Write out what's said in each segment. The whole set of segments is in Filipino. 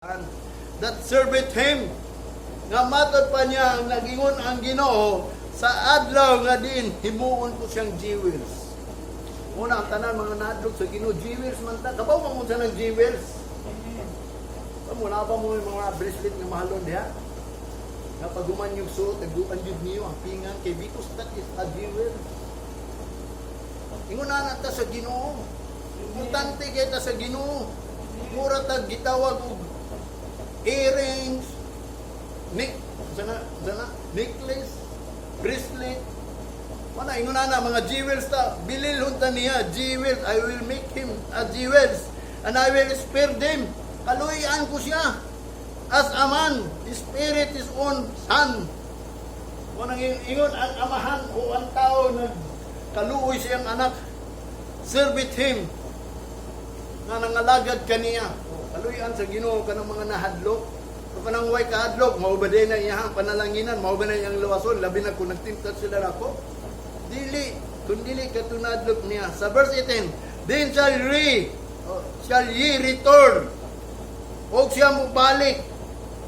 that serveth him. Nga matod pa niya ang nagingon ang Ginoo sa adlaw nga din himuon ko siyang jewels. Una ang tanan mga nadlok sa Ginoo jewels man ta. Kabaw man mo sa nang jewels. Muna ba mo yung mga bracelet nga mahalon diha? Nga paguman yung suot, naguan yun niyo ang pingan kay because that is a jewel. Ingon na ta sa Ginoo. Importante kay ta sa Ginoo. Mura tag gitawag og earrings, necklace, bracelet. Mana ingon na mga jewels ta. Bililhon ta niya jewels. I will make him a jewels and I will spare them. Kaluyan ko siya as a man, spirit his own son. Manang ingon ang amahan o ang tao na kaluoy siyang anak, serveth him na nangalagad kaniya. Kaluyan sa Ginoo kanang mga nahadlok. So kanang way kahadlok, mao ba din na iyang panalanginan, mao ba na iyang luwason, labi na kung nagtintat sila nako. Dili, kung dili katunadlok niya. Sa verse 18, then shall ye return, o siya mubalik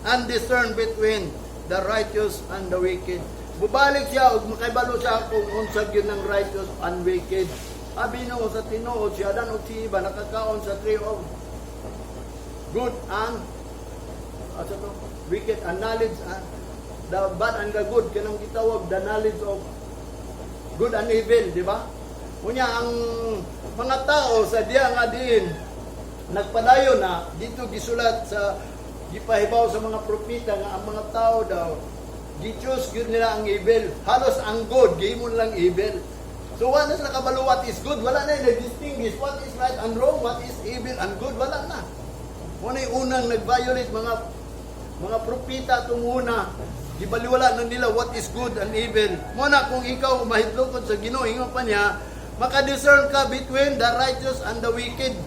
and discern between the righteous and the wicked. Bubalik siya og makaibalo siya kung unsag yun ng righteous and wicked. Abi no sa tinuod siya dan og si iba nakakaon sa tree of good and wicked and knowledge and the bad and the good kanang gitawag the knowledge of good and evil, di ba? Unya ang mga tao sa diya nga din nagpadayon na dito gisulat sa gipahibaw sa mga propeta nga ang mga tao daw gi-choose gyud nila ang evil, halos ang good gihimon lang evil. So wala na sila kabalo what is good, wala na i-distinguish what is right and wrong, what is evil and good, wala na. Muna yung unang nag-violate mga propeta itong una, gibaliwala na nila what is good and evil. Muna kung ikaw mahitlokod sa Ginoo, ingon pa niya, makadiscern ka between the righteous and the wicked,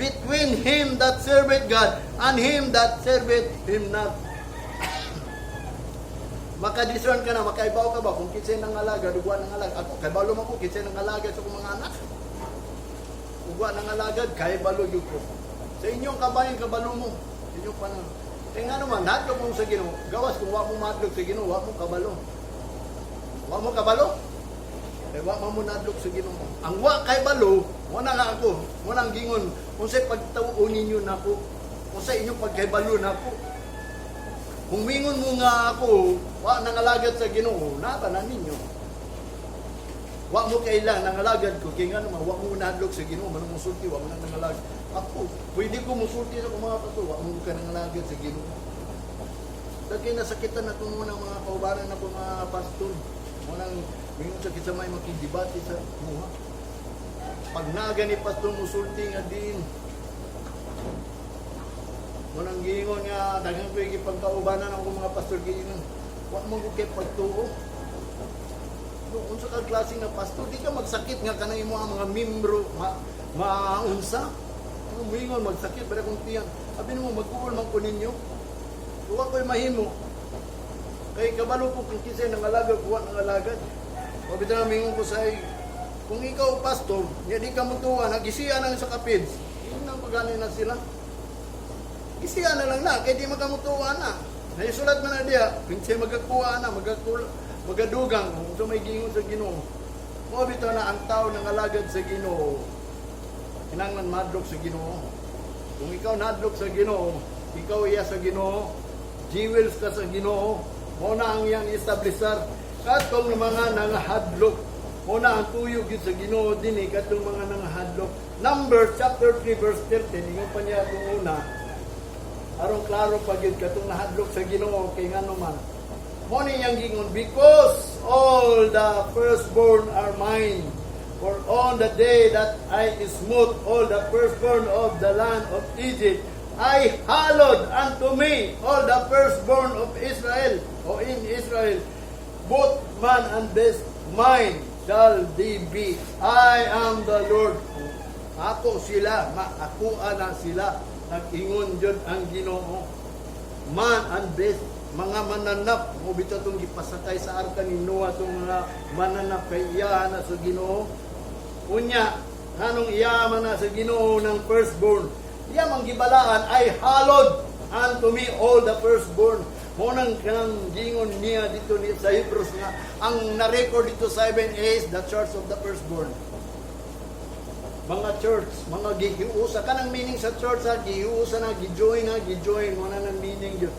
between him that serveth God and him that serveth him not. Makadiscern ka na, makaibaw ka ba kung kinsay nang alaga, dugwa nang alaga. Ako, kaibalo man ko, kinsay nang alaga sa mga anak. Dugwa nang alagad, kaibalo yun ko. Sa inyong kabayan, kabalo mo. Sa inyong panahon. Kaya nga naman, nadlog mo sa Ginoo. Gawas kung wak mo madlog sa Ginoo, wak mo kabalo. Wak mo kabalo? Kaya wak mo nadlog sa Ginoo. Ang wak kay balo, wala nga ako. Wala ang gingon. Kung sa'y pagtauunin nyo na po. Kung sa'y inyong pagkaibalo na po. Kung mingon mo nga ako, wak nangalagad sa Ginoo, natanan ninyo. Wak mo kailan nangalagad ko, kaya nga naman, wak mo nadlog sa Ginoo, manang musulti, wak mo nangalagad. Ako, pwede ko musulti sa mga pato, wak mo ka nangalagad sa Ginoo. Dagay nasakitan na itong mga kaubaran na itong mga pastor. Munang mingon sakit sa may makidibati sa muha. Pag naga ni pastor musulti nga din, munang gingon nga, dagang ko yung pagkaubanan ng mga pastor gingon, wak mo ko kay pagtuo. Kung sa klaseng na pastor, di ka magsakit nga kanang imo ang mga membro, maunsa. Kung mingon magsakit, pero kung tiyan, sabi mo, mag-uul man ko ninyo. Huwag ko'y mahimo. Kay kabalo ko kung kisay ng alagad, huwag ng alagad. O bita na mingon ko sa kung ikaw pastor, di ka mutuwa, nagisiya na sa kapids, yun ang pagani na sila. Gisiya na lang na, kaya di magamutuwa na. Naisulat man na diya, pinsay magakuha na, magadugang, kung may gingon sa Ginoo. Mo bito na ang tao ng alagad sa Ginoo, kinanglan madlok sa Ginoo. Kung ikaw nadlok sa Ginoo, ikaw iya sa Ginoo, jewels ka sa Ginoo, mo na ang iyang establisar. Katong mga nangahadlok, mo na ang tuyog sa Ginoo din katong mga nangahadlok. Numbers chapter 3 verse 13, ingon pa niya itong una, arong klaro pag yun katong nahadlok sa Ginoo, kay nga naman, mo niyang gingon, because all the firstborn are mine. For on the day that I smote all the firstborn of the land of Egypt, I hallowed unto me all the firstborn of Israel, o in Israel, both man and beast, mine shall they be. I am the Lord. Ako sila, maakuha na sila. Nag-ingon dyan ang Ginoo. Man and beast, mga mananap, mo bito itong gipasakay sa arka ni Noah, itong mga mananap kay iyahan na sa Ginoo. Unya, anong iyaman na sa Ginoo ng firstborn, iya mang gibalaan ay halod and to me all the firstborn. Munang kanang gingon niya dito sa Hebrews nga, ang na-record dito sa heaven is the church of the firstborn. Mga church, mga gihiusa. Kanang meaning sa church ha, gihiusa na, gijoin, muna ng meaning yun.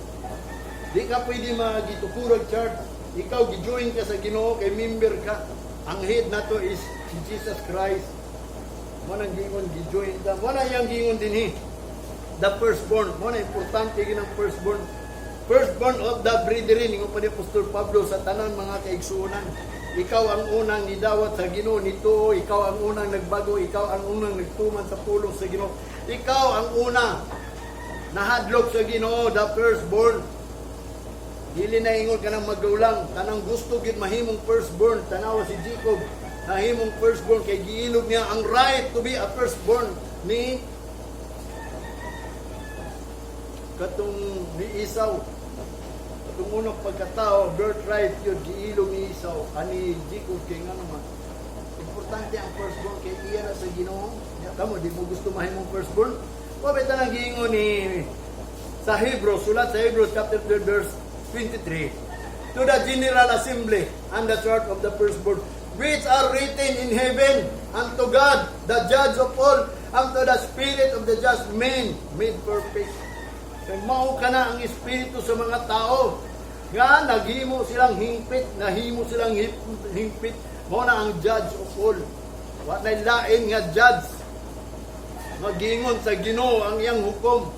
Di ka pwede magitukurag church. Ikaw, gijoin ka sa Ginoo, kay member ka. Ang head na to is Jesus Christ. Muna gingon, gijoin. Muna yung gingon din the firstborn. Muna importante ginang firstborn. Firstborn of the brethren, ingon pa ni Apostol Pablo sa tanan mga kaigsuonan. Ikaw ang unang nidawat sa Ginoo nito, ikaw ang unang nagbago, ikaw ang unang nagtuman sa pulong sa Ginoo. Ikaw ang una nahadlok sa Ginoo, the firstborn. Dili na ingon ka ng magulang, kanang gusto gid mahimong firstborn. Tanawa si Jacob, nahimong firstborn kay giilog niya ang right to be a firstborn ni Esau. Katong unang pagkatao, birthright yun, giilog ni Esau, ani Jacob kay nga naman. Importante ang firstborn kay iya na sa Ginoo. Kamo, di mo gusto mahimong firstborn? Wabita nang giingon ni sa Hebrews, sulat sa Hebrews chapter 12 verse 23. To the general assembly and the church of the firstborn, which are written in heaven, and to God, the judge of all, and to the spirit of the just men made perfect. Kaya mao ka na ang espiritu sa mga tao. Nga, naghimo silang hingpit, nahimo silang hingpit. Mao na ang judge of all. Wa na lain nga judge. Magingon sa Ginoo ang iyang hukom.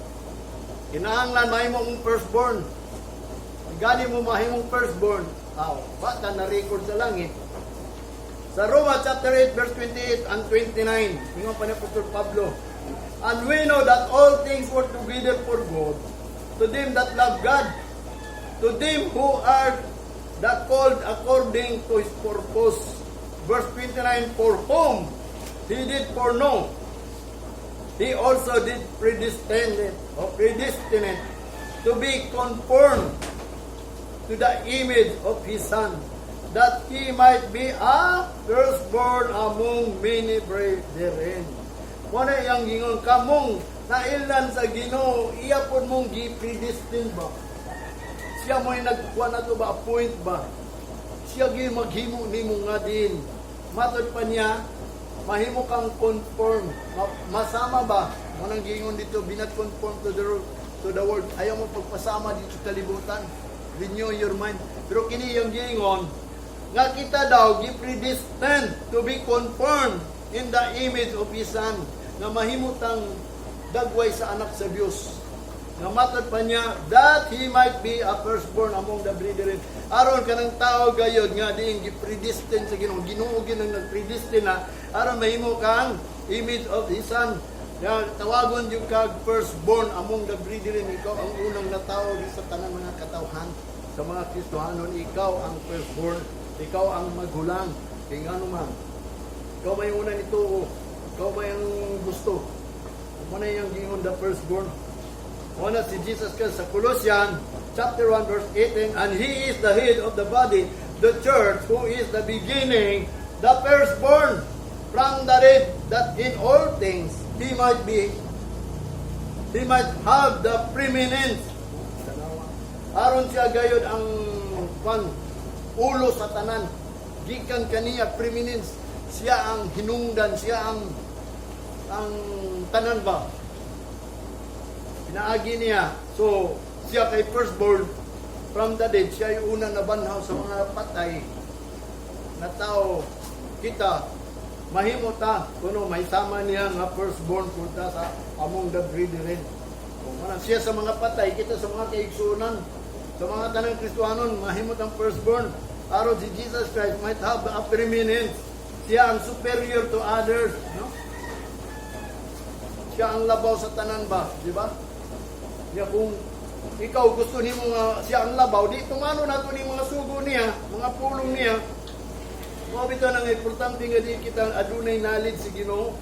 Kinahanglan mahimo ang firstborn. Gani mo mahimong firstborn. Bata na record sa langit. Sa Roma chapter 8 verse 28 and 29, ingon pa ni Apostol Pablo, and we know that all things work together for good, to them that love God, to them who are that called according to His purpose. Verse 29, for whom He did foreknow, He also did predestinate to be conformed to the image of His Son, that He might be a firstborn among many brethren. Muna yung gingon kamong nailan sa Ginoo, iya po mong gi-predestin ba? Siya mo'y nagkuha na to ba, appoint ba? Siya maghimo ni mo nga din. Matod pa niya, mahimo kang conform. Masama ba? Munang gingon dito, binat conform to the world. Ayaw mo pagpasama dito sa kalibutan. Renew your mind. Pero kini yung gingon, nga kita daw, gi-predestined to be conformed in the image of His Son, na mahimutang dagway sa anak sa Diyos. Nga matod pa niya, that He might be a firstborn among the brethren. Aron ka ng tao gayod nga diing gi-predestined sa Ginoo. Ginoo ginang nag-predestined na aron mahimo kang image of His Son. Nga tawagon yung kag firstborn among the brethren. Ikaw ang unang natawag sa tanang mga katawhan. Sa mga Kristohanon, ikaw ang firstborn. Ikaw ang magulang. Kaya nga naman, ikaw may una nito. Ikaw may ang gusto. Muna yung gingon the firstborn. Muna si Jesus Christ sa Colossians chapter 1 verse 18, and He is the head of the body, the church, who is the beginning, the firstborn from the dead, that in all things He might have the preeminence. Aron siya gayod ang ulo sa tanan. Gikan kaniya preeminence. Siya ang hinungdan, siya ang tanan ba. Pinaagi niya. So, siya kay firstborn from the dead. Siya yung unang nabanhaw sa mga patay na tao. Kita, mahimo ta, kuno may sama niya nga firstborn punta sa among the brethren. Kung siya sa mga patay, kita sa mga kaigsunan, sa mga tanang Kristohanon, mahimot ang firstborn. Aron si Jesus Christ might have a preeminence. Siya ang superior to others. No? Siya ang labaw sa tanan ba? Di ba? Kaya kung ikaw gusto ni mo nga siya ang labaw, di tumano na ito ni mga sugo niya, mga pulong niya. Mabito na nga importante nga di kita adunay knowledge si Ginoo.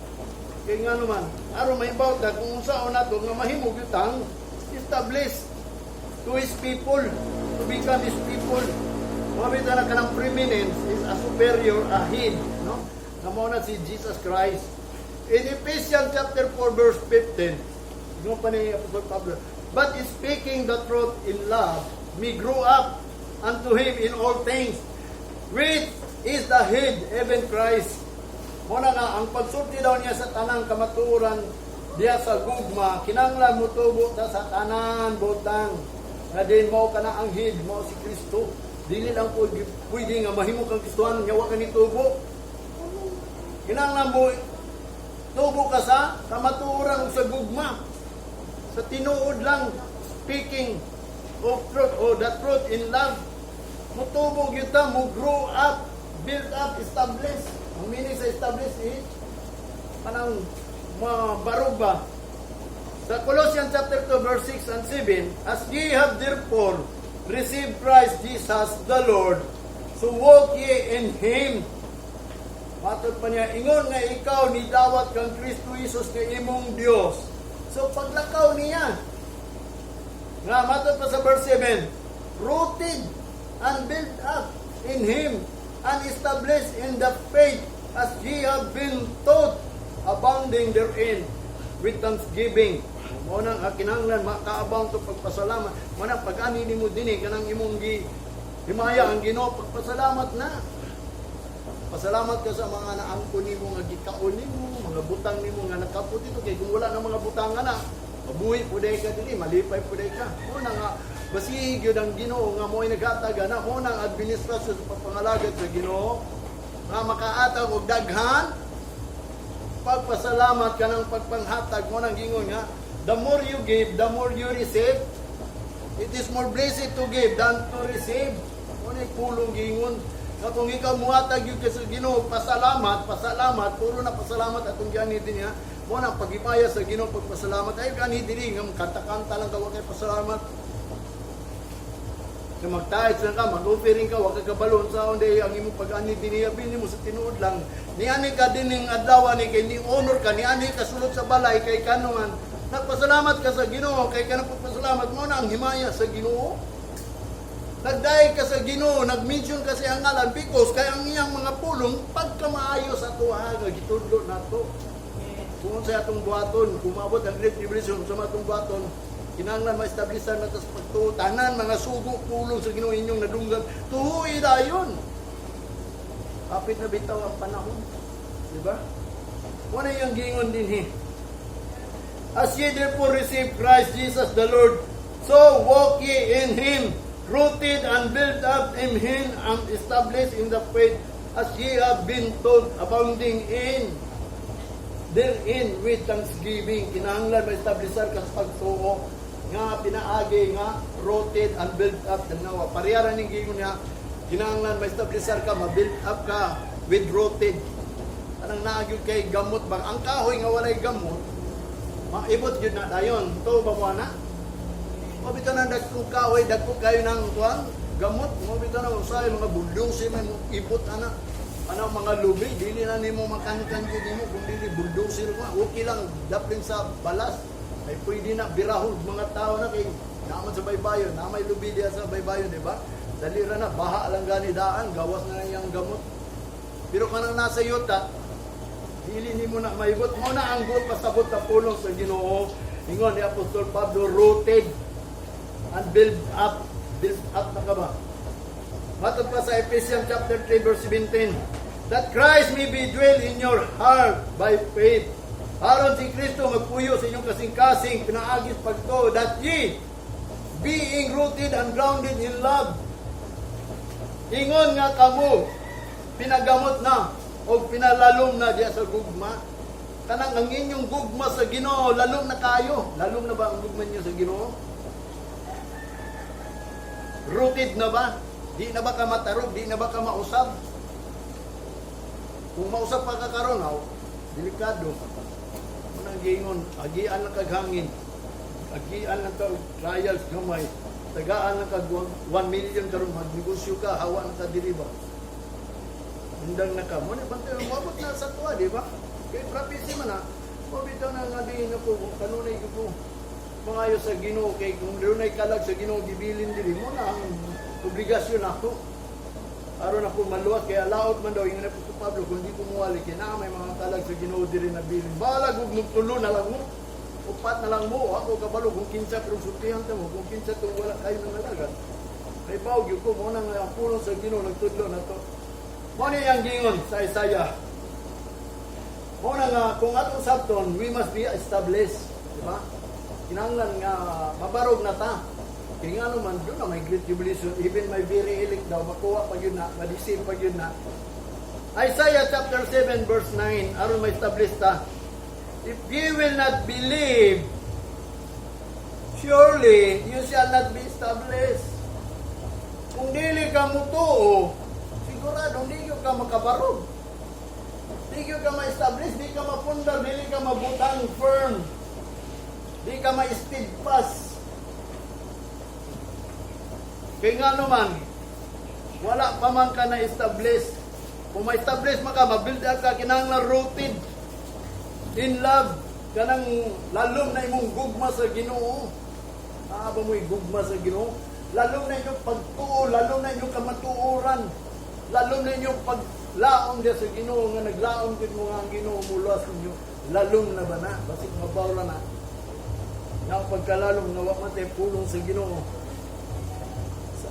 Kaya nga naman, aron may bawt na kung saan na ito nga mahimog yutang, establish to His people, to become His people. Mabito na ka ng preeminence is a superior, a head, no? Namo na si Jesus Christ. In Ephesians chapter 4 verse 15, yung pa ni Apostol Pablo, but speaking the truth in love, may grow up unto him in all things, which is the head, even Christ. Muna nga, ang pagsulti daw niya sa tanang kamaturan diya sa gugma, kinanglan mo tubo ta sa tanan butang, nga din mo ka na ang head mo si Kristo. Dili lang po pwede nga mahimo kang Kristohan, nyawa ka ni tubo. Kinanglan mo tubo ka sa kamaturan sa gugma. Sa tinuod lang, speaking of truth, or the truth in love, mutubo kita, mo grow up, build up, establish. Ang meaning sa establish is, anong mabarog ba? Sa Colossians chapter 2, verse 6 and 7, as ye have therefore received Christ Jesus the Lord, so walk ye in Him. Matod pa niya, ingon nga ikaw ni dawat kang Kristo Jesus nga imong Dios. So paglakaw niya, nga matod pa sa verse 7, rooted and built up in Him, and established in the faith as ye have been taught, abounding therein with thanksgiving. Munang kinahanglan makaabang to pagpasalamat. Munang pag-ani nimo dinhi kanang imong himaya ang Ginoo, pagpasalamat na. Pasalamat ka sa mga naangko nimo nga gikaon nimo, mga butang nimo nga nakaput ito kay kung wala na mga butang na, mabuhi puday ka dili, malipay puday ka. Muna nga basig yun ang Ginoo nga mo'y nagataga na muna ang administrasyon sa pagpangalagat sa Ginoo nga makaatag og daghan pagpasalamat ka ng pagpanghatag mo nang gingon nga, the more you give, the more you receive. It is more blessed to give than to receive. Muna pulong gingon nga kung ikaw muhatag yung sa Ginoo, pasalamat, puro na pasalamat atong gani din niya. Muna pagipaya sa Ginoo pagpasalamat ay gani din nga kanta-kanta lang ka kay pasalamat. Kung magtahit lang ka, mag-offering ka, wag ka kabalon sa onde ang imong pag-ani diniyabin mo sa tinuod lang. Niani ka din ning adlaw ni kay ni honor ka, niani ka sulod sa balay kay kanuman. Nagpasalamat ka sa Ginoo kay kanang pagpasalamat mo na ang himaya sa Ginoo. Nagdaig ka sa Ginoo, nag-mention ka sa iyang ngalan because kay ang iyang mga pulong pagkamaayo sa tuwa nga gitudlo nato. Kung sa atong buhaton, kumabot ang Great Tribulation sa atong buhaton, kinahanglan ma-establisan natas pagtutanan mga sugo pulong sa Ginoo inyong nadunggan. Tuhoy dayon. Kapit na bitaw ang panahon, di ba? Wala yung gingon din as ye therefore receive Christ Jesus the Lord, so walk ye in Him, rooted and built up in Him, and established in the faith, as ye have been taught, abounding in therein with thanksgiving. Kinahanglan ma-establishan ka sa pagtuo nga pinaagi nga rooted and built up. Tanawa parehara ning gingon niya, kinahanglan ma-establishan ka, ma-build up ka with rooted. Anang naagyo kay gamot bang ang kahoy nga walay gamot, maibot gyud na dayon. To ba mo na? O bitaw na dagko kahoy, dagko kayo ng kuan gamot, mo bitaw na usay mga bulldozer may ibot ana. Ano mga lubi, dili na nimo makankan gyud nimo kung dili bulldozer mo. Okay lang daplin sa balas. Ay pwede na birahol mga tao na kay naman sa baybayon, na may lubi diya sa baybayon, di ba? Dali ra na baha lang gani daan, gawas na yang gamot. Pero kanang nasa yuta, dili nimo na maibot mo na ang good pasabot na pulong sa Ginoo. Ingon ni Apostol Pablo, rooted and build up na ka ba? Matod pa sa Ephesians chapter 3 verse 17, that Christ may be dwell in your heart by faith. Aron si Kristo magpuyo sa inyong kasing-kasing pinaagis pagto, that ye being rooted and grounded in love. Ingon nga kamo pinagamot na o pinalalom na diya sa gugma. Kanang ang inyong gugma sa Ginoo lalom na kayo. Lalom na ba ang gugma niyo sa Ginoo? Rooted na ba? Di na ba ka matarog? Di na ba ka mausab? Kung mausab pa ka karon, delikado. Unang gingon, agian lang kaghangin. Agian lang ka trials gamay. Tagaan lang ka 1 million karon magnegosyo ka, hawa na ka dili ba? Hindang na ka. Muna bantay mabot na sa tuwa, di ba? Kay prophecy man na. Mabitaw na nga din ako kung kanunay ko pangayo sa Ginoo kay kung dunay kalag sa Ginoo gibilin diri mo na ang obligasyon ako. Aron ako maluwas kay alaot man daw yung na po Pablo kung di ko muwali kay na may mga kalag sa Ginoo diri na bilin. Balag ug magtulo na lang mo. upat na lang mo, ako kabalo, kung kinsa pero sutihan ta mo, kung kinsa itong wala kayo ng alaga. May bawag yun ko, muna nga ang pulong sa Ginoo, nagtudlo na to. Muna yung gingon sa Isaiah. Muna nga, kung atong sabton, we must be established. Diba? Kinanglan nga, mabarog na ta. Kaya nga naman, doon na may great tribulation, even may very elect daw, makuha pa yun na, madisin pa yun na. Isaiah chapter 7 verse 9, aron may establish ta. If ye will not believe, surely you shall not be established. Kung dili ka mutuo, sigurado hindi ka makabarog. Hindi ka ma-establish, di ka mapundar, dili ka mabutang firm. Di ka ma-steadfast. Kaya nga naman, wala pa man ka na-establish. Kung ma-establish maka, mabuild up ka, kinahanglan rooted in love. Kanang lalong na imong gugma sa Ginoo. Ba mo'y gugma sa Ginoo? Lalong na inyong pagtuo, lalong na inyong kamatuoran, lalong na inyong paglaom dia sa Ginoo, nga naglaom din mo nga ang Ginoo mula sa inyo. Lalong na ba na? Basig mabawra na. Nga pagkalalong nga wamatay pulong sa Ginoo.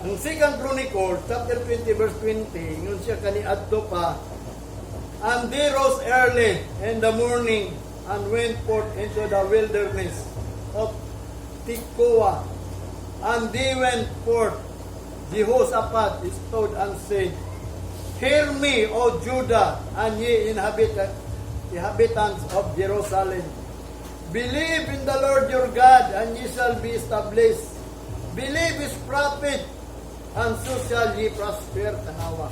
Ang 2 Chronicles, chapter 20, verse 20, yun siya kaniadto pa, and they rose early in the morning and went forth into the wilderness of Tekoa. And they went forth, Jehoshaphat stood and said, Hear me, O Judah, and ye inhabitants of Jerusalem. Believe in the Lord your God, and ye shall be established. Believe his prophet, and so shall ye prosper. Tanawa.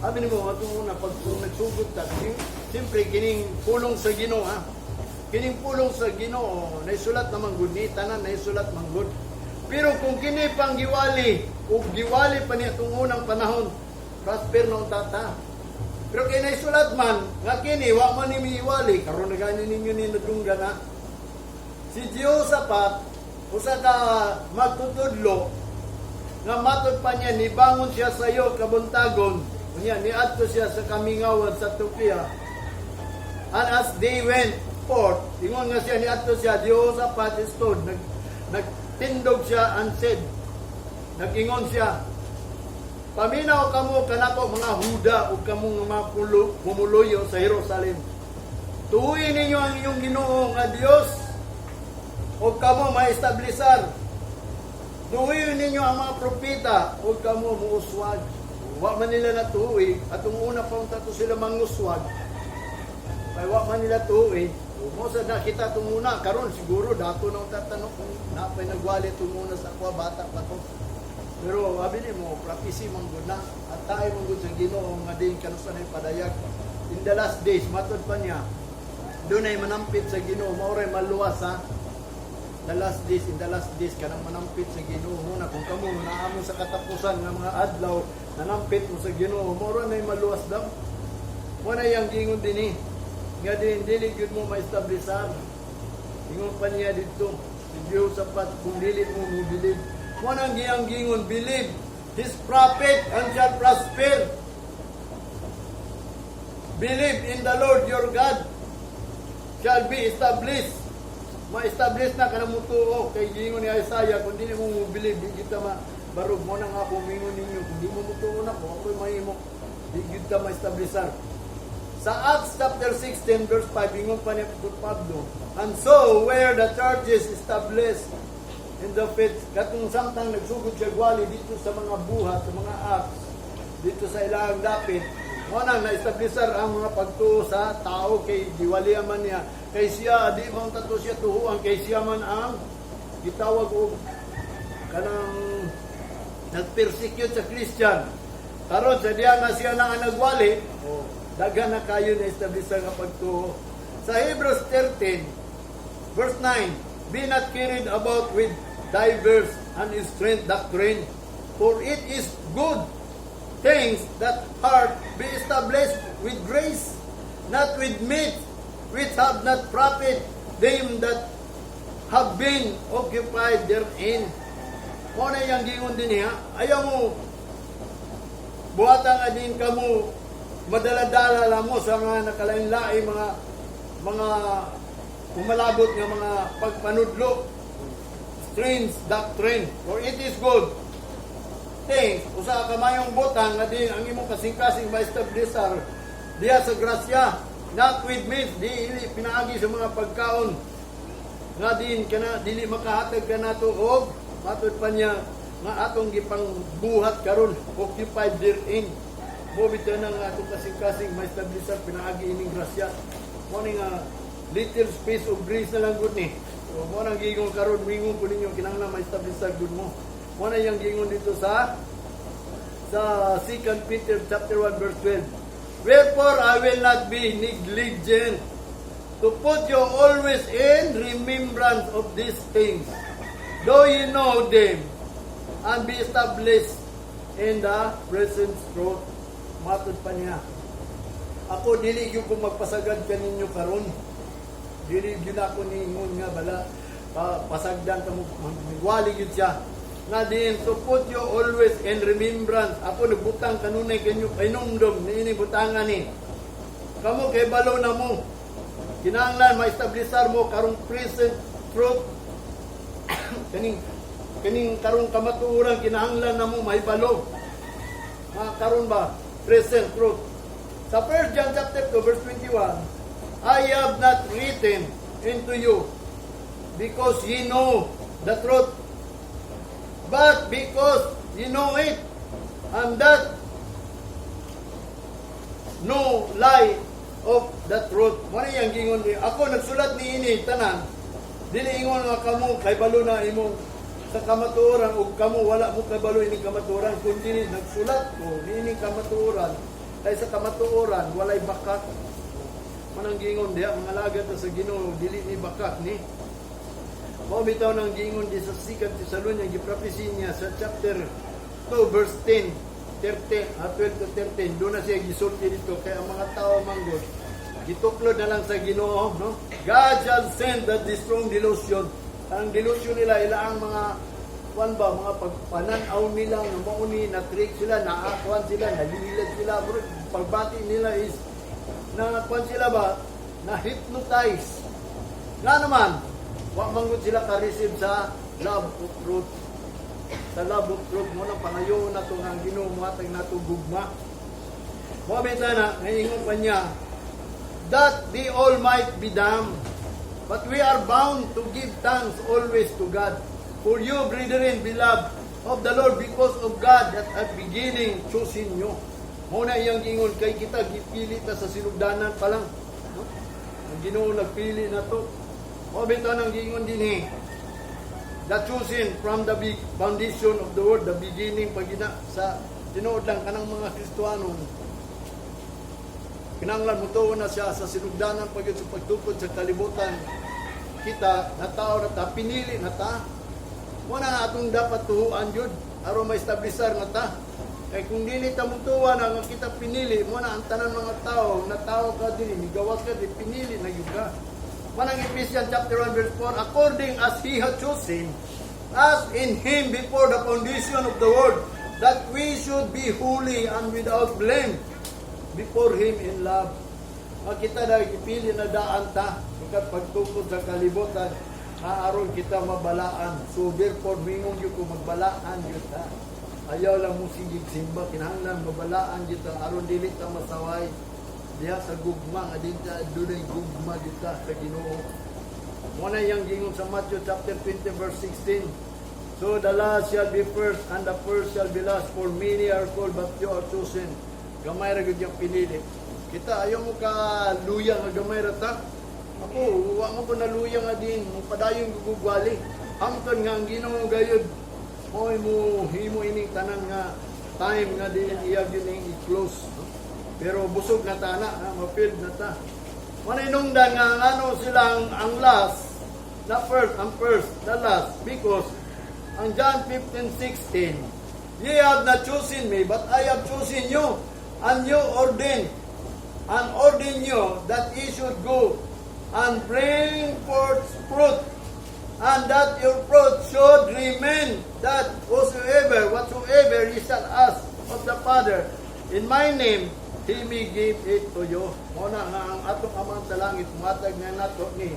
Sabi ni mo, itong una, pag nagsugod ta, siyempre, kining pulong sa Ginoo, ha? Kining pulong sa Ginoo, naisulat naman gud ni, tanan naisulat man gud. Pero kung kini pang giwali, o giwali pa niya itong unang panahon, prosper na tata. Pero kaya naisulat man, nga kini, wa man ni miiwali, karon na ganyan ninyo ni nadunggan, ha? Si Jehoshaphat, usa ka magtutudlo, nga matod pa niya, nibangon siya sa iyo, kabuntagon, niadto siya sa kamingawan sa Tukia. And as they went forth, ingon nga siya, niadto siya, Jehoshaphat stood, nagtindog siya and said, nagingon siya, paminaw kamo kanako mga Huda ug kamong mga pumuluyo sa Jerusalem. Tuuyin ninyo ang inyong Ginoo nga Dios ug kamo ma-establisar. Tuuyin ninyo ang mga propeta ug kamo muuswag. Wa man nila natuwi, atong una pa unta to sila manguswag. Kay wa man nila tuwi. Mo sa nakita tong una karon siguro dato nang tatanong kung napay nagwali tong una sa kwa bata pa to. Pero abi ni mo prophecy man gud na at tayo man gud sa Ginoo nga din kanusan ay padayag. In the last days matod pa niya. Dunay manampit sa Ginoo, mao ray maluwas ha. In the last days kanang manampit sa Ginoo muna kung kamo naamo sa katapusan nga mga adlaw nanampit mo sa Ginoo mo ra nay maluwas daw. Wala yang gingon dinhi. Nga din dili gyud mo ma-establishar. Ingon pa niya didto, si Jehoshaphat kung dili mo believe. Mo nang giyang gingon, believe his prophet and shall prosper. Believe in the Lord your God shall be established. Ma-establish na kanang mutuo kay gingon ni Isaiah kung dili mo believe di kita barog mo nang ako mingon ninyo kung di mo mutuo na ko ako'y mahimo di kita ma-establishar. Sa Acts chapter 16 verse 5, ingon pa ni Pablo, and so where the churches established in the faith, katong samtang nagsugod siya gwali dito sa mga buhat, sa mga Acts, dito sa ilang dapit, mo nang na-establisar ang mga pagtuo sa tao kay diwaliya man niya, kay siya, di man tato siya tuhuan, kay siya man ang gitawag og kanang nag-persecute sa Christian. Karon sa diya nga siya na ang nagwali, daga na kayo na-establish ang pagtuo. Sa Hebrews 13, verse 9, be not carried about with diverse and strange doctrine, for it is good things that heart be established with grace, not with meat, which have not profit them that have been occupied therein. Muna yung gingon din niya, ayaw mo, buhatang adin ka mo, madala-dala lang mo sa mga nakalain-lain, mga pumalabot nga mga pagpanudlo, strange doctrine, for it is good things, usa ka mayong butang nga din ang imong kasing-kasing ma-establisher diya sa grasya, not with meat, dili pinaagi sa mga pagkaon nga din kana dili makahatag ka nato og matud pa niya nga atong gipang buhat karon occupied therein. Mo bitaw nang atong kasing-kasing ma-establisher pinaagi ining grasya. Mo ni nga little space of grace na lang gud ni. So, mo nang gingon karon mingon ko ninyo kinahanglan ma-establish gud mo. Mo na yang gingon dito sa 2 Peter chapter 1 verse 12. Wherefore I will not be negligent to put you always in remembrance of these things, though you know them, and be established in the present truth. Matod pa niya. Ako dili gyud ko magpasagad kaninyo karon. Dili gyud ako ningon nga bala pasagdan kamo magwali gyud siya. Nga din to put you always in remembrance. Ako nagbutang kanunay kanyo inumdum niini butangan ni. Kamo kay balo na mo. Kinahanglan ma-establishar mo karong present truth. kaning karong kamatuoran kinahanglan na mo mahibalo. Karon ba present truth. Sa 1 John chapter 2 verse 21, I have not written into you because ye know the truth, but because you know it, and that no lie of the truth. Muna yung gingon ni ako nagsulat ni ini tanan. Dili ingon nga kamo kay balo na imong sa kamatuoran ug kamo wala mo kay balo ini kamatuoran kundi nagsulat ko ini kamatuoran kay sa kamatuoran walay bakat. Manang gingon diha mga lagad sa Ginoo dili ni bakat ni. Mao bitaw nang gingon di sa 2 Thessalonians giprofesi niya sa chapter 2 verse 10, 12 to 13. Doon na siya gisulti dito kay ang mga tao manggod gituklod na lang sa Ginoo, no? God shall send that strong delusion. Ang delusion nila ila ang mga mga pagpananaw nila nga mao ni na trick sila, naakuan sila, nalilid sila, pagbati nila is na sila ba na hypnotize. Nga naman wa manggod sila ka-receive sa love of truth. Sa love of truth mo nang pangayo na to nga Ginoo matag nato gugma. Mo na ngayon pa niya that they all might be damned. But we are bound to give thanks always to God for you, brethren, beloved of the Lord, because of God that at beginning choosing you. Muna iyang gingon kay kita gipili ta sa sinugdanan pa lang. No? Ang Ginoo nagpili na to. O bitaw nang gingon dinhi. The choosing from the big foundation of the world, the beginning pagina sa tinuod lang kanang mga Kristiyano. Kinahanglan mutuon na siya sa sinugdanan pagid sa pagtukod sa kalibutan. Kita na tao na ta pinili na ta. Muna atong dapat tuhuan jud aron ma-establishar na ta. Kay kung dili ta mutuwa na nga kita pinili, muna ang tanan mga tao na tao ka din, migawas ka din, pinili na yun ka. Manang Ephesians chapter 1 verse 4, according as He had chosen us in Him before the foundation of the world, that we should be holy and without blame before Him in love. Kita na ipili na daan ta, ikat pagtukod sa kalibutan, aron kita mabalaan. So therefore, mingon yun kung magbalaan yun ta. Ayaw lang mo sigig simba, kinahanglan mabalaan yun ta, aron dili ta masaway. Diha sa gugma, adin ta, dunay gugma yun ta sa Ginoo. Muna yung gingon sa Matthew chapter 20 verse 16. So the last shall be first, and the first shall be last, for many are called, but you are chosen. Gamay ra gyud yung pinili. Kita ayaw mo ka luya nga gamay ra ta. Ako, wa mo ko na luya nga din, mo padayon gugugwali. Hangtod nga ang Ginoo gayud. Moy mo himo ining tanan nga time nga din iya gyud ning i-close. Pero busog na ta na, ma-filled na ta. Maninungdan nga ano silang ang last, na first, ang first, the last, because ang John 15:16, ye have not chosen me, but I have chosen you, and you ordain you that ye should go and bring forth fruit, and that your fruit should remain, that whatsoever ye shall ask of the Father in my name, He may give it to you. Muna nga ang atong amang sa langit, matag na nato ni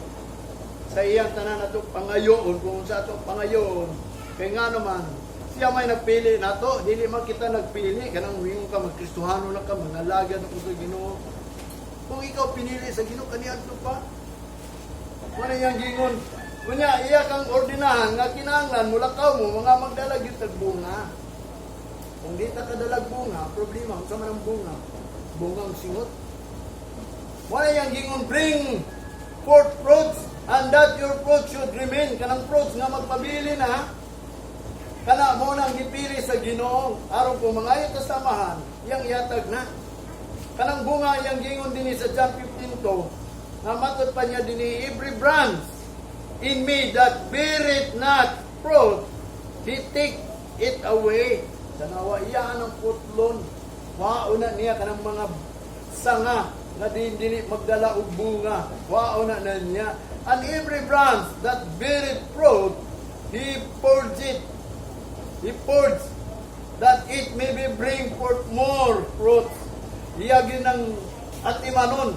sa iyang tanan nato pangayoon kung sa ato pangayoon kay nga naman siya may nagpili nato dili man kita nagpili kanang wingon ka magkristohano na ka mangalagad ako sa Ginoo kung ikaw pinili sa Ginoo kaniadto pa wala yang gingon kunya iya kang ordinahan nga kinahanglan mulakaw mo mga magdalag yung tagbunga kung di ta kadalag bunga problema sa man ang bungang singot wala yang gingon bring forth fruits and that your fruits should remain kanang fruits nga magpabili na kana mo nang gipili sa Ginoo aron ko mga ito samahan yang ihatag na kanang bunga yang gingon dinhi sa John 15 to nga matod pa niya dinhi every branch in me that beareth not fruit he take it away tanawa iya ang putlon wauna niya kanang mga sanga nga dili magdala og bunga wauna na niya and every branch that beareth fruit he purged that it may be bring forth more fruit. Iya ginang atimanon.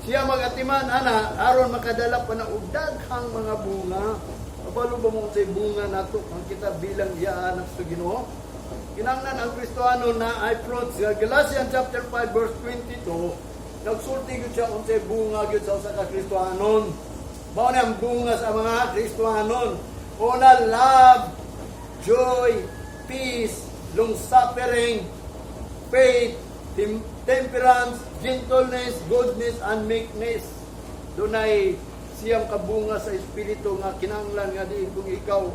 Siya mag-atiman ana aron makadala pa na og daghang mga bunga. Kabalo ba mo sa bunga nato ang kita bilang iya anak sa Ginoo? Kinahanglan ang Kristohano na ay fruits. Galatians chapter 5 verse 22. Nagsulti gyud siya unsay bunga gyud sa usa ka Kristohanon. Mao ni ang bunga sa mga Kristohanon. Una love, joy, peace, long-suffering, faith, temperance, gentleness, goodness, and meekness. Dunay siyang kabunga sa Espiritu nga kinahanglan nga di kung ikaw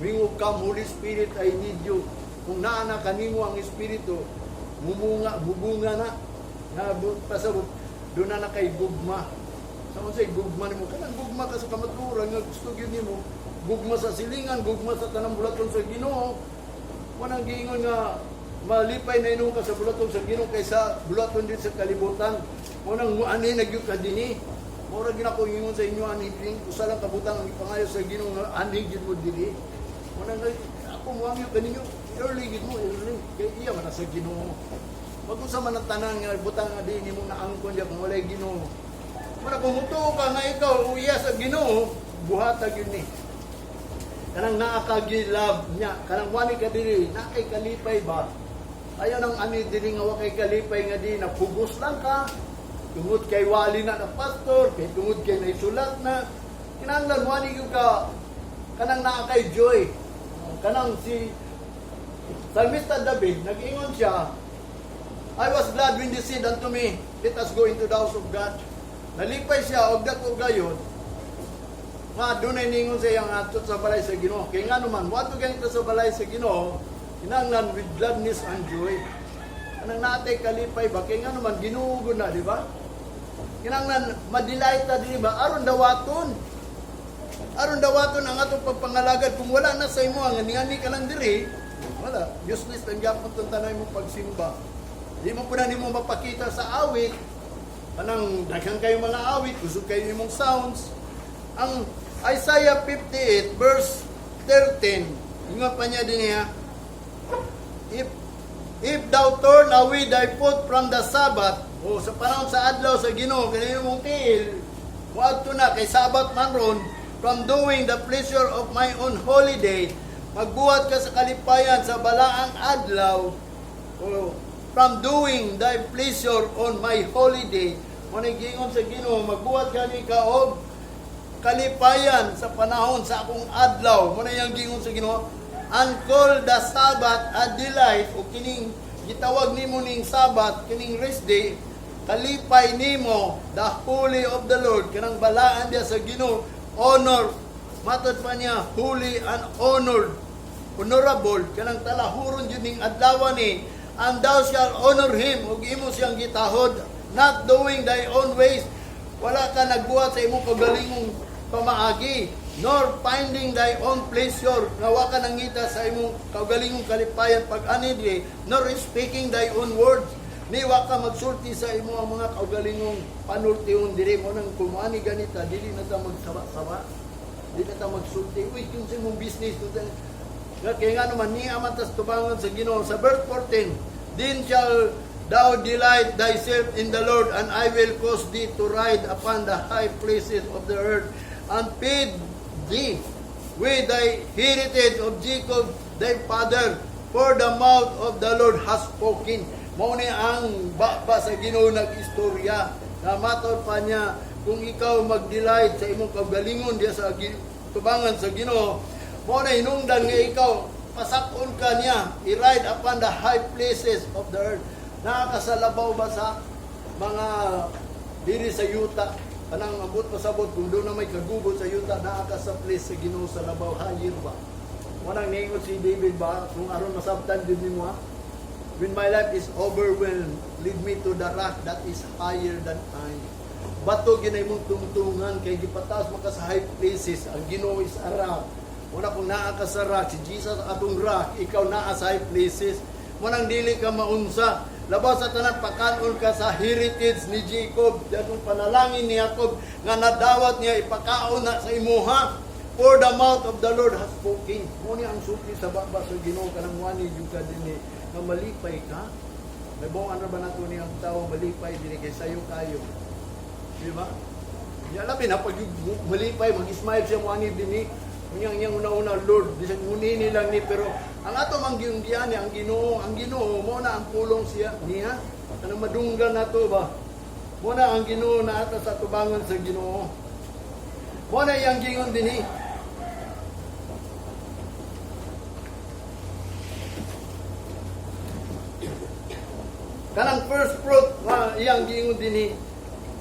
wingog ka Holy Spirit I need you. Kung naana kanimo ang Espiritu, bubunga na. Nga pasabot doon na kay gugma. Sa unsay gugma nimo kanang gugma ka sa kamaturan nga gusto gyud nimo. Gugma sa silingan, gugma sa tanang bulaton sa Ginoo. Wanang giingon nga malipay na inong ka sa bulaton sa Ginoo kaysa bulaton din sa kalibutan. Wanang ani nagyud ka dinhi. Mura gina ko ingon sa inyo ani din usa lang kabutang ang ipangayo sa Ginoo nga ani gid mo dinhi. Wanang ako mo ang kaninyo early gid mo early kay iya man sa Ginoo. Wag sa man ang tanan nga butang nga dinhi mo na angkon diya kung walay Ginoo. Mura kung mutuo ka nga ikaw uya sa Ginoo buhatag yun ni. Kanang naakagilab niya, kanang wani ka diri, nakay kalipay ba? Ayaw nang ani diri nga wakay kalipay nga di, napugos lang ka, tungod kay wali na pastor, kay tungod kay naisulat na, kinahanglan wani ka, kanang naakay joy. Kanang si Salmista David, nag-ingon siya, I was glad when they said unto me, let us go into the house of God. Nalipay siya, og dako gayon, nga dunay ningon sa iyang atot sa balay sa Ginoo. Kay nga naman, wato ganito sa balay sa Ginoo, kinahanglan with gladness and joy. Kanang natay kalipay ba? Kay nga naman, ginuugo na, di ba? Kinahanglan, madelight na, di ba? Aron dawaton. Aron dawaton ang atong pagpangalagad. Kung wala na sa imo, ang ani ka lang diri, wala. Useless ang gapon itong tanay mo pagsimba. Di mo po na nimo mapakita sa awit. Kanang daghang kayo mga awit, kusog kayo nimong sounds. Ang Isaiah 58 verse 13, ingat pa niya din niya, if thou turn away thy foot from the Sabbath, o sa panahon sa adlaw sa Ginoo, kanino mong tiil, waadto na kay Sabbath man ron, from doing the pleasure of my own holy day, magbuhat ka sa kalipayan sa balaang adlaw, o from doing thy pleasure on my holy day, manigingon sa Ginoo, magbuhat ka ni ka og kalipayan sa panahon sa akong adlaw. Muna yung gingon sa Ginoo, and call the Sabbath a delight, o kining gitawag nimo ning Sabbath, kining rest day, kalipay nimo, the holy of the Lord, kanang balaan dia sa Ginoo, honor, matod pa niya, holy and honorable, kanang talahuron yun ning adlaw ni, and thou shalt honor him, ug imo siyang gitahod, not doing thy own ways, wala ka nagbuhat sa imong kagalingong pamaagi, nor finding thy own pleasure, nawa ka nangita sa imong kaugalingong kalipayan pag-anidri, nor speaking thy own words, niwa ka magsulti sa imo ang mga kaugalingong panultihon diri mo nang kumani ganita, dili na ta magsaba-saba, dili na ta magsulti, uy, kung sa imong business, kaya nga naman, ni amatas tubangan sa Ginoo, sa verse 14, then shall thou delight thyself in the Lord, and I will cause thee to ride upon the high places of the earth. and feed thee with thy heritage of Jacob thy father, for the mouth of the Lord has spoken. Mao ni ang baba sa Ginoo nag-istorya. Namator pa niya, kung ikaw mag-delight sa imong kagalingon diya sa tubangan sa Ginoo, mao na hinungdan nga ikaw pasakon ka niya, i-ride upon the high places of the earth. Nakakasalabaw ba sa mga diri sa yuta? Kanang ambot pasabot kung doon na may kagubot sa yuta, nakakasa place sa Ginoo sa labaw, higher ba? Wanang ningot si David ba, kung aron masabtan din mo ha? When my life is overwhelmed, lead me to the rock that is higher than I. Bato ginay mong tungtungan, kay gipataas maka sa high places, ang Ginoo is a rock. Muna kung naa ka sa rock, si Jesus atong rock, ikaw naa sa high places, munang dili ka maunsa, labaw sa tanan pakanon ka sa heritage ni Jacob, datong panalangin ni Jacob, nga nadawat niya ipakaon na sa imuha, for the mouth of the Lord has spoken. Muna ang suki sa baba sa Ginoo, kanang wani yung ka din nga malipay ka. May buong ano ba nato niyang tao, malipay, dili kay sayo kayo. Di ba? Yalabi na, pag malipay, mag-smile siya wani din Yang una-una, Lord, bisag munini lang ni, pero ang ato mangyong diyan, ang Ginoo, mo na ang pulong niya, kanang madunggan nato ba? Mo na ang Ginoo na ata sa tubangan sa Ginoo. Mo na yang gingon din kanang first fruit, iyang gingon din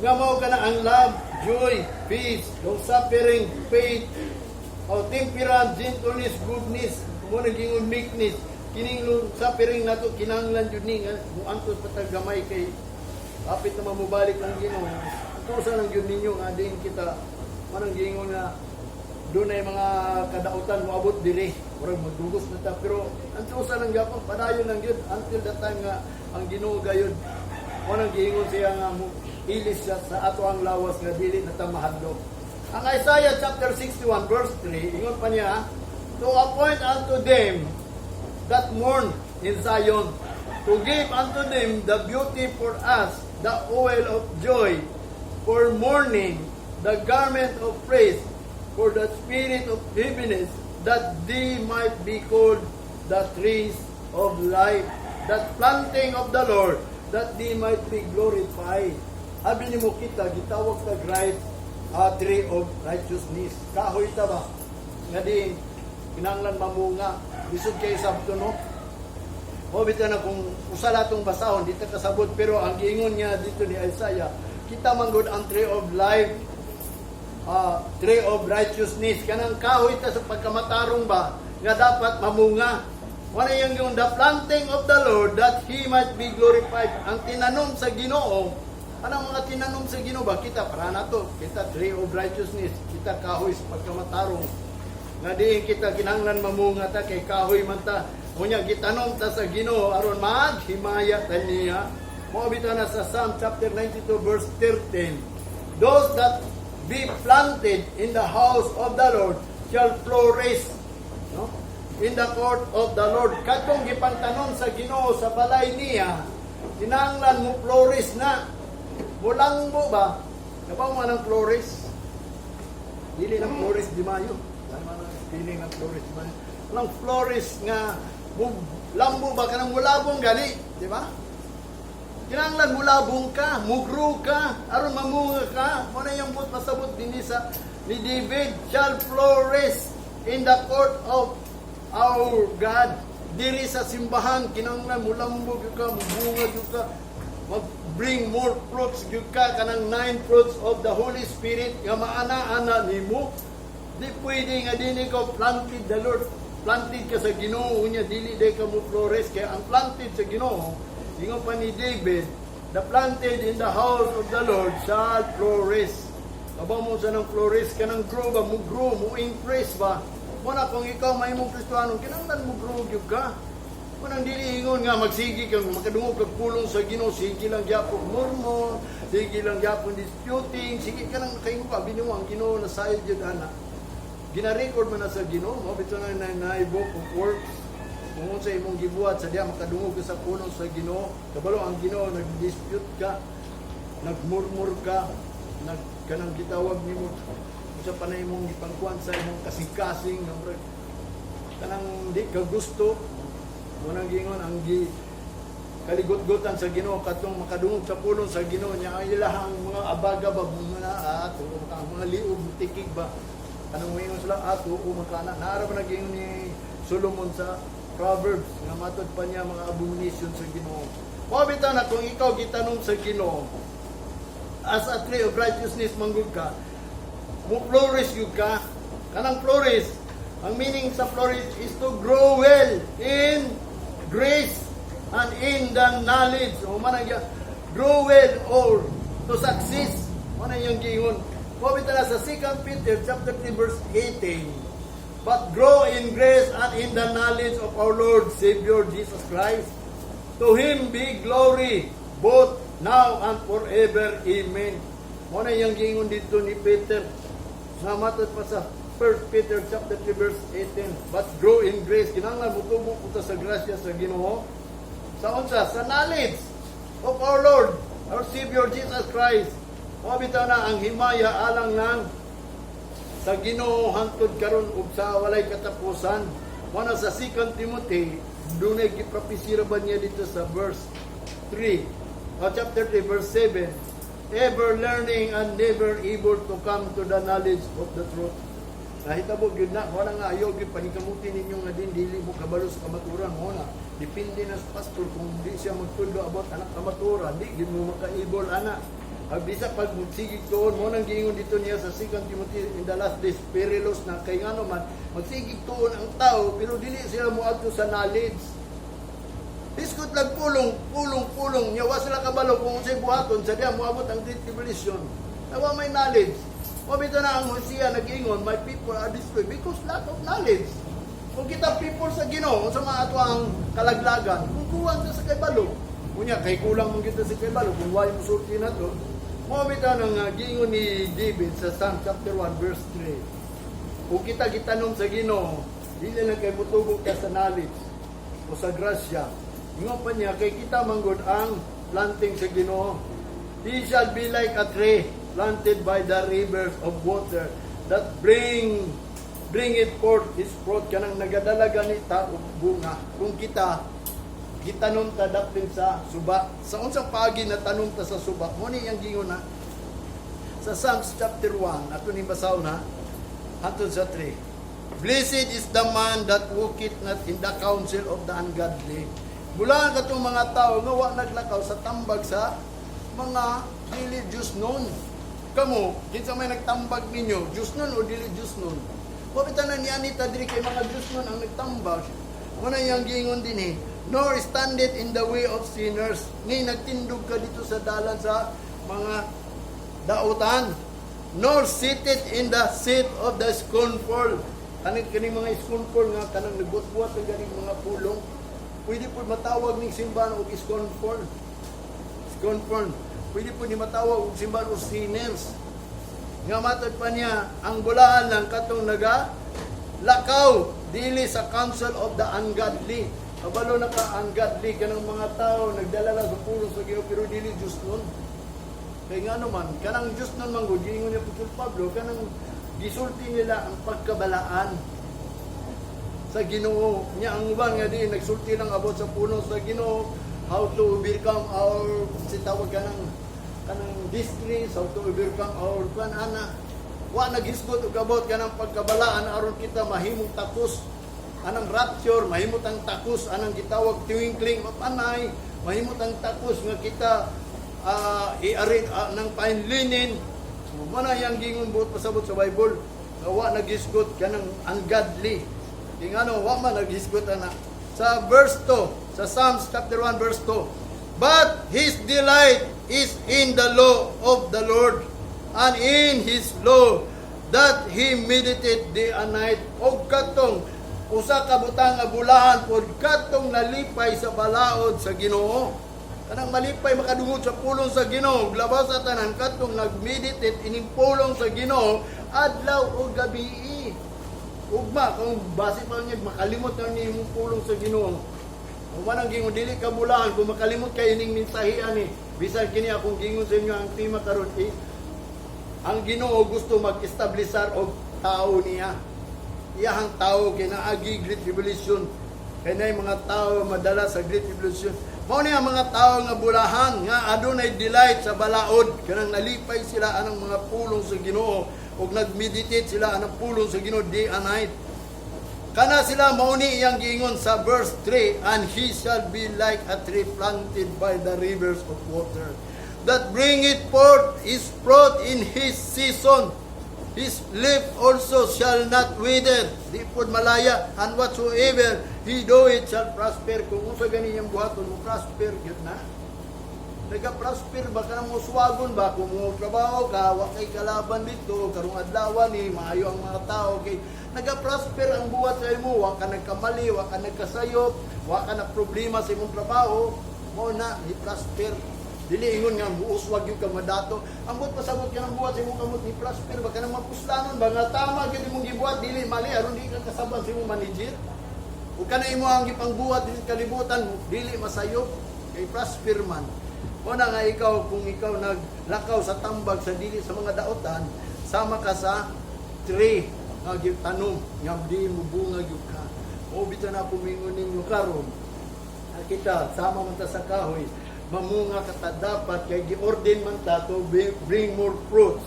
nga mao kana ang love, joy, peace, long-suffering, faith, temperance, gentleness, goodness, mo naging meekness, kining long-suffering nato kinahanglan jud ni nga muantos patagamay kay apit na mamubalik ang Ginoo. Tusa lang jud ninyo nga din kita manang gingon nga dunay mga kadautan moabot diri, murag magdugos na ta, pero ang tusa lang gyapon padayon lang jud until the time nga ang Ginoo gayud manang gingon siya nga ilis siya sa ato ang lawas nga dili na ta mahadlok. Ang Isaiah chapter 61 verse 3, ingon pa niya, to appoint unto them that mourn in Zion, to give unto them the beauty for us, the oil of joy for mourning, the garment of praise for the spirit of heaviness, that they might be called the trees of life, that planting of the Lord, that they might be glorified. Habi ni mo kita, gitawag ta right, tree of righteousness. Kahoy ta ba? Nga din, kinanglan mamunga. Bisod kay sabto, no? O bitaw na kung usala itong basahon, dito kasabot, pero ang giingon niya dito ni Isaiah, kita manggod ang tree of life, tree of righteousness. Kanang kahoy ta sa pagkamatarong ba, nga dapat mamunga. Wala yung the planting of the Lord, that He might be glorified. Ang tinanom sa Ginoo, anong mga tinanom sa Ginoo ba? Kita, para na to. Kita, tree of righteousness. Kita, kahoy sa pagkamatarong. Nga diin kita, kinanglan mamunga ta, kay kahoy man ta. Kunya, gitanom ta sa Ginoo, aron maghimaya ta niya. Mabita na sa Psalm chapter 92 verse 13. Those that be planted in the house of the Lord shall flourish. No? In the court of the Lord. Katong gipangtanom sa Ginoo sa balay niya, kinanglan mo flourish na. Mulang mo ba? Kapaw mo ng Flores? Dili ng Flores di Mayo. Dili ng Flores di Mayo. Walang Flores nga lambo ba ka ng mulabong gali? Di ba? Kinanglan mulabong ka, mugro ka, aron mamunga ka. Muna yung but pasabot din ni David, shall flourish in the court of our God. Diri sa simbahan, kinanglan mulambo ka, mubunga ka, mag-bring more fruits gyud ka kanang 9 fruits of the Holy Spirit nga maana-ana nimo. Di pwede nga dinhi ka planted the Lord, planted ka sa Ginoo unya dili day ka mo flores, kay ang planted sa Ginoo ingon pa ni David, the planted in the house of the Lord shall flourish. Aba mo sa nang flourish kanang grow ba, mo grow, mo increase ba. Muna kung ikaw may mong Kristiyano, kinanglan mo grow gyud ka. Kunang dili ingon nga magsigi kang makadungog kag pulong sa Ginoo, sige lang gyapon murmur, sige lang gyapon disputing, sige ka nang nakaingon ka binuo ang Ginoo na sayo jud ana. Gina-record man na sa Ginoo, mo bitaw na book of works. Kung sa imong gibuhat sa diya makadungog ka sa pulong sa Ginoo, kabalo ang Ginoo nag-dispute ka, nagmurmur ka, kanang gitawag nimo sa panay mong ipangkuan sa imong kasing-kasing nga kanang di ka gusto mo nang gingon ang kaligot-gutan sa Ginoo katong makadungog sa pulong sa Ginoo niya ang ilahang mga abaga ba mga ato mga liog tikig ba kanang moingon sila ato o makana naara ba naging ni Solomon sa Proverbs nga matod pa niya mga abomination sa Ginoo. Pabita na kung ikaw gitanong sa Ginoo as a tree of righteousness manggod ka mo flourish yun ka kanang flourish ang meaning sa flourish is to grow well in grace and in the knowledge o manang grow well or to success manang yung gingon. Pabita na sa 2 Peter chapter 3 verse 18, but grow in grace and in the knowledge of our Lord Savior Jesus Christ. To Him be glory both now and forever. Amen. Muna yung gingon dito ni Peter. Samatod pa sa 1 Peter chapter 3 verse 18. But grow in grace. Kinanglan mutubo ko sa grasya sa Ginoo. Sa unsa? Sa knowledge of our Lord, our Savior Jesus Christ. Mabitaw na ang himaya alang nang sa Ginoo hangtod karon ug sa walay katapusan. Muna sa 2 Timothy, dunay gipropesira ba niya dito sa verse 3, chapter 3 verse 7, ever learning and never able to come to the knowledge of the truth. Nahitabo gyud na wala nga ayo gyud panikamuti ninyo nga din dili mo kabalo sa kamaturan mo na depende na sa pastor kung di siya magtulo about anak kamaturan di gyud mo makaibol ana. Bisa pag magsigig tuon mo nang giingon dito niya sa 2 Timothy in the last days perilous na kay ngano man magsigig tuon ang tao pero dili sila moadto sa knowledge. Biskut lang pulong niya wa sila kabalo kung unsay buhaton sa diya moabot ang great tribulation. Nawa may knowledge. Mabito na ang Hosea nag-ingon, my people are destroyed because lack of knowledge. Kung kita people sa Ginoo sa mga ato ang kalaglagan, kung kuwan sa kaybalo, kunya kay kulang mong kita sa kaybalo kung why mo sulti na to. Mabito nang gingon ni David sa Psalm chapter 1 verse 3. Kung kita gitanong sa Ginoo, dili lang kay mutubog ka sa knowledge o sa grasya. Ingon pa niya kay kita manggod ang planting sa Ginoo. He shall be like a tree planted by the rivers of water that bring it forth its fruit kanang nagadalaga ni ta og bunga. Kung kita gitanom ta daplin sa suba. Sa unsang paagi na tanom ta sa suba, mo ni ang gingon na sa Psalms chapter 1, ato ni basaw na hangtod sa 3. Blessed is the man that walketh not in the counsel of the ungodly. Mula katong mga tao nga wa naglakaw sa tambag sa mga dili Diyos nun. Kamo, kinsa may nagtambag ninyo, Diyos nun o dili Diyos nun? Papitan na ni Anita diri kay mga Diyos nun ang nagtambag. Muna yung gingon din eh, nor standeth in the way of sinners. Ni nagtindog ka dito sa dalan sa mga dautan. Nor seated in the seat of the scornful. Kaning mga scornful nga kanang nagbuot-buot ng ganing mga pulong. Pwede po matawag ng simbahan o scornful. Scornful. Pwede po ni matawag og simbahan o sinners. Nga matod pa niya, ang bulahan lang katong lakaw dili sa counsel of the ungodly. Kabalo na ka ungodly kanang mga tao nagdala lang sa pulong sa Ginoo pero dili Diyos nun. Kaya nga naman, kanang Diyos nun manggod, gingon niya Apostol Pablo, kanang gisulti nila ang pagkabalaan sa Ginoo. Nya ang uban nga di nagsulti ng abot sa pulong sa Ginoo, how to overcome our sitawag kanang distress, how to overcome our ana. Wa nagisgot og abot kanang pagkabalaan aron kita mahimong takos. Anang rapture, mahimot ang takos, anang gitawag twinkling mapanay, mahimot ang takos nga kita i-arid ng fine linen. Mana yang gingon buot pasabot sa Bible, wa nagisgot kanang ungodly. Ingano wa man nagisgot ana. Sa verse 2, sa Psalms chapter 1 verse 2. But his delight is in the law of the Lord, and in his law that he meditate day and night. Og katong usa ka butang nga bulahan pod katong nalipay sa balaod sa Ginoo. Kanang malipay makadungog sa pulong sa Ginoo, labas sa tanan katong nagmeditate ining pulong sa Ginoo adlaw o gabi. Ugma kung base pa niya makalimot na ni imong pulong sa Ginoo. Kung manang gingon dili ka bulahan kung makalimot kay ining mensahe ani. Bisan kini akong gingon sa inyo ang tema karon ang Ginoo gusto mag-establisar og tao niya. Iyahang tao kay naagi Great Tribulation. Kay na mga tao madala sa Great Tribulation. Mao niya mga tao nga bulahan nga adunay delight sa balaod kanang nalipay sila anang mga pulong sa Ginoo ug nagmeditate sila anang pulong sa Ginoo day and night. Kana sila mao ni iyang giingon sa verse 3, and he shall be like a tree planted by the rivers of water, that bringeth forth his fruit in his season. His leaf also shall not wither, di pod malaya, and whatsoever he doeth shall prosper. Kung usa gani yang buhaton mo prosper gyud na. Naga-prosper ba ka mo suwagon ba kung mo trabaho ka, wa kay kalaban dito, karong adlaw ni maayo ang mga tao kay naga-prosper ang buhat sa imo, wa ka nagkamali, wa ka nagkasayop, wa ka na problema sa imong trabaho, mo na ni prosper. Dili ingon nga muuswag yung kamadato. Ambot pasabot ka ng buhat sa imong kamot ni prosper baka nang mapuslanon ba nga tama gyud imong gibuhat dili mali aron di ka kasabot sa imong manager. Ug kana imo ang gipangbuhat dili kalibutan dili masayop kay prosper man. Una nga ikaw kung ikaw naglakaw sa tambag sa dili sa mga daotan, sama ka sa tree nga gitanom nga di mo bunga gyud ka. O bitaw na pumingon ninyo karon. Kita sama man ta sa kahoy mamunga kata dapat kay gi-ordain man ta to bring more fruits.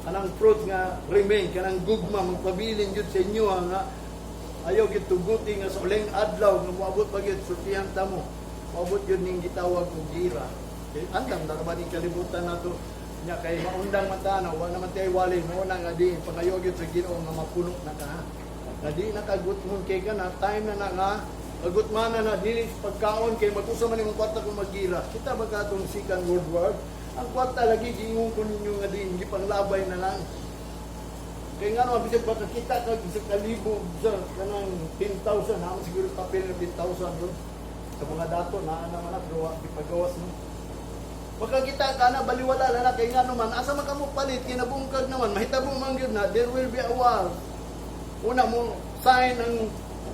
Kanang fruit nga remain, kanang gugma magpabilin jud sa inyo nga ayaw gituguti nga sa uling adlaw nga moabot pa gyud sultihan ta mo. Moabot gyud ning gitawag og gira. Kay andam na ba ning kalibutan nato nya kay maundang man ta na wa naman tay wali mo na nga di pangayo gyud sa Ginoo nga mapuno na ka. Nga di nakagutmon kay kana time na nga agutmana na dili pagkaon kay mag-usa man imong kwarta kung magira. Kita ba katong Second World War? Ang kwarta lagi giingon ko ninyo nga din gipanglabay na lang. Kay ngano bisag ba kita kag sa kalibo sa kanang 10,000 na siguro papel na 10,000 doon. Sa mga dato na naman at gawa gipagawas mo. Baka kita kana baliwala na kay ngano man asa man kamo palit kinabungkag naman mahitabo man gyud na there will be a war. Una mo sign ang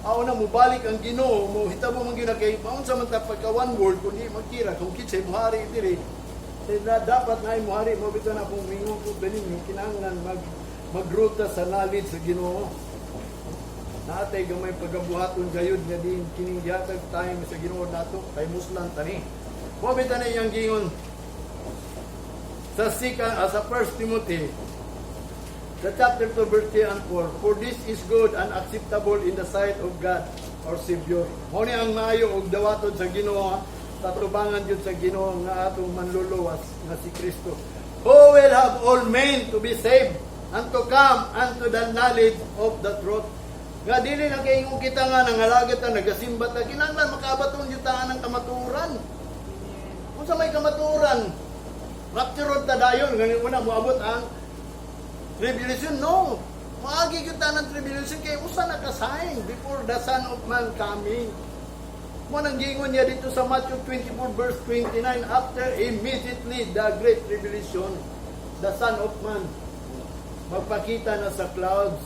na mo balik ang Ginoo mo hitabo man gyud kay paun sa man ta pagka one world kundi magkira kung kinsay mohari diri na dapat na mohari mo bitaw na kung mingon ko ganin kinahanglan magruta sa knowledge sa Ginoo. Natay gamay pagabuhaton gayud nga din kining gihatag time sa Ginoo nato kay muslan tani. Mo bitaw na iyang gingon sa sa 1 Timothy the chapter 2 verse 3 and 4, for this is good and acceptable in the sight of God, our Savior. Mao ni ang maayo og dawaton sa Ginoo, tatubangan jud sa Ginoo nga atong manluluwas nga si Kristo. Who will have all men to be saved and to come unto the knowledge of the truth. Nga dili na kay ingong kita nga nangalagat ta nagasimba ta kinahanglan makabaton jud ta ang kamaturan. Unsa may kamaturan? Rapture ta dayon ganin una moabot ang tribulation, no. Maagi kita ng tribulation kay usa na ka-sign before the Son of Man coming. Mo nang gingon niya dito sa Matthew 24 verse 29, after immediately the great tribulation, the Son of Man magpakita na sa clouds.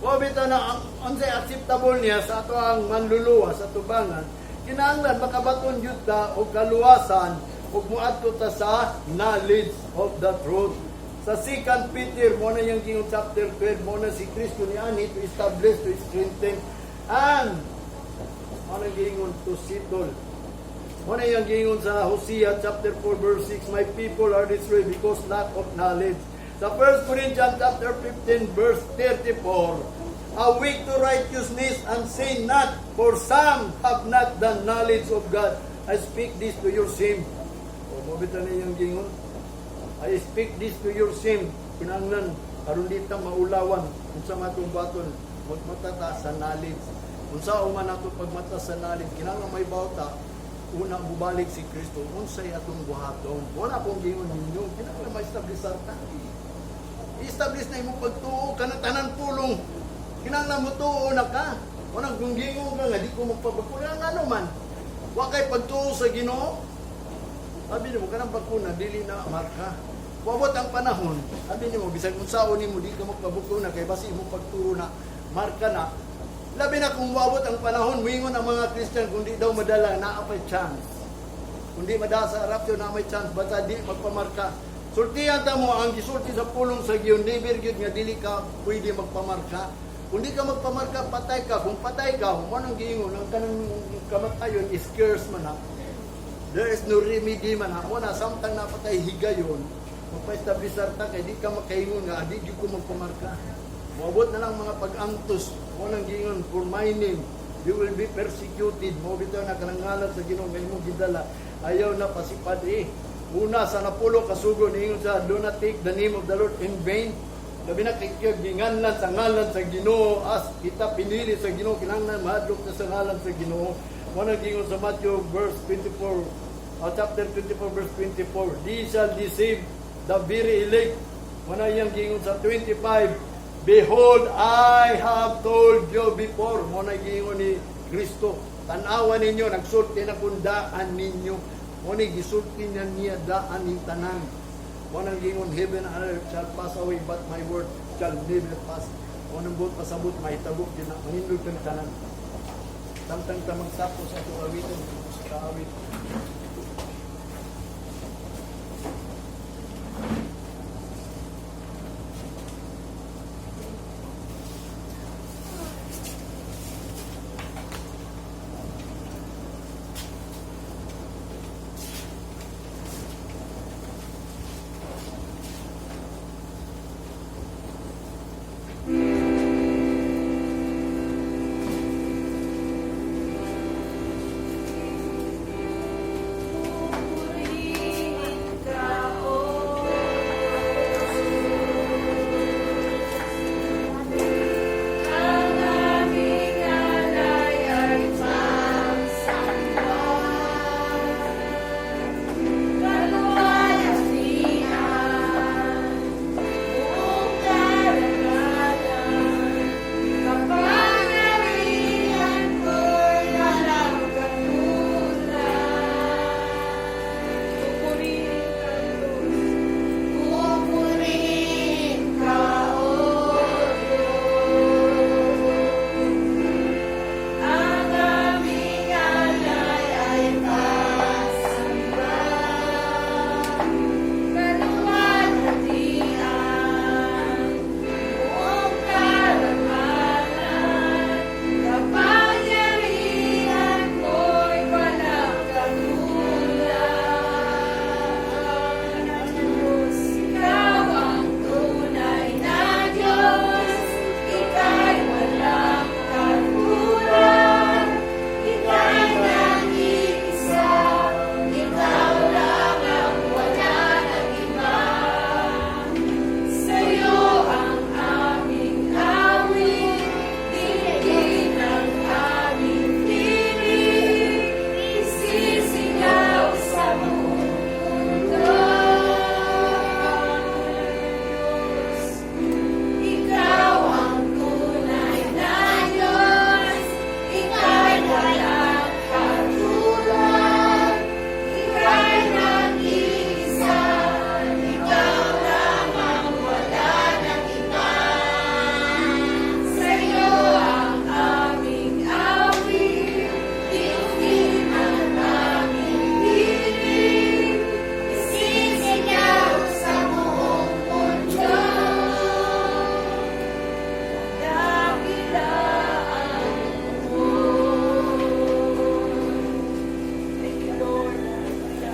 O bitaw na ang acceptable niya sa ato ang manluluwas sa tubangan, kinahanglan makabaton jud ta og kaluwasan ug moadto ta sa knowledge of the truth. Sa 2 Peter, mo na yung gingon chapter 12, mo na si Kristo ni ani to establish, to strengthen, and mo na gingon to settle. Mo na yung gingon sa Hosea chapter 4 verse 6, my people are destroyed because lack of knowledge. Sa 1 Corinthians chapter 15 verse 34, awake to righteousness and say not, for some have not the knowledge of God. I speak this to your shame. O mo bitaw na yung gingon, I speak this to your shame. Kinahanglan aron di ta maulawan unsa matong baton magmatata sa knowledge. Unsa man nato pagmata sa knowledge kinahanglan may bawta una mubalik si Kristo unsay atong buhaton. Wala akong gingon ninyo kinahanglan ma-establish ta. I-establish na imong pagtuo kanang tanan pulong. Kinahanglan mo tuo na ka. Wala kung gingon ka nga di ko magpabakuna ano man. Wa kay pagtuo sa Ginoo. Sabi nimo kanang bakuna dili na marka. Wabot ang panahon, sabi niyo, bisag unsaon nimo di ka magpabukuna kay basi mo pagturo na marka na. Labi na kung wabot ang panahon, wingon ang mga Christian kung di daw madala naa pay chance. Kung di madala sa rapture na may chance basta di magpamarka. Sultihan ta mo ang gisulti sa pulong sa giyon, never gyud nga dili ka pwede magpamarka. Kung di ka magpamarka, patay ka. Kung patay ka, kung anong giingon, ang kanang kamatayon is curse man ha. There is no remedy man ha. Una, samtang napatay higayon, magpa-establisar ta kay di ka makaingon nga, di gyud ko magpamarka. Moabot na lang mga pag-antos, unang giingon, for my name, you will be persecuted. Mo bitaw na kanangalan sa Ginoo nga imong gidala. Ayaw na pasipad Una, sa napulo kasugo niingon sa do not take the name of the Lord in vain. Labi na kikiyag ginganlan sa ngalan sa Ginoo, as kita pinili sa Ginoo, kinahanglan mahadlok na sa ngalan sa Ginoo. Muna gingon sa Matthew verse 24, chapter 24 verse 24, these shall deceive the very elect. Muna iyang gingon sa 25, behold, I have told you before. Muna gingon ni Kristo, tanawan ninyo, nagsulti na kundaan ninyo. Muna gisulti niya daan ng tanan. Wanang gingon, heaven and earth shall pass away, but my word shall never pass. Wanang buot pasabot, mahitabok din na, manindog ng tanan. Samtang ta magsapos sa itong awitin, sa kaawit.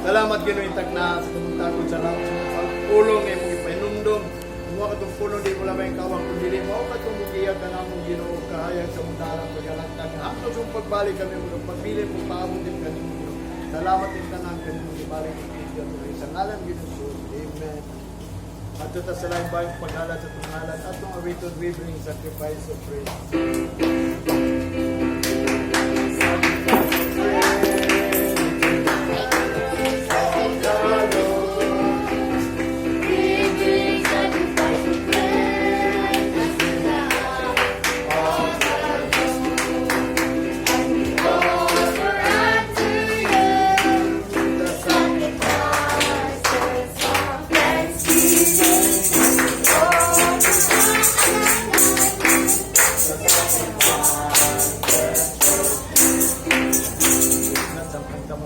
Salamat Ginoong tagna sa tumutagod sa lahat sa pulong ay mong ipainumdum. Kung ka itong pulong di mo lamang kawang kung dili mo ka itong mugiyak ka na mong Ginoo kahayag sa mundarang pagalangtang. Hanggang sa pagbalik kami mo, pagpili mo paabot din kami mo. Salamat din ka na ang kanyang ibalik ng Kristo. Sa ngalan Ginoo, amen. At ito sa lahat ba yung paghalat sa tungalan at itong awiton we bring sacrifice of praise.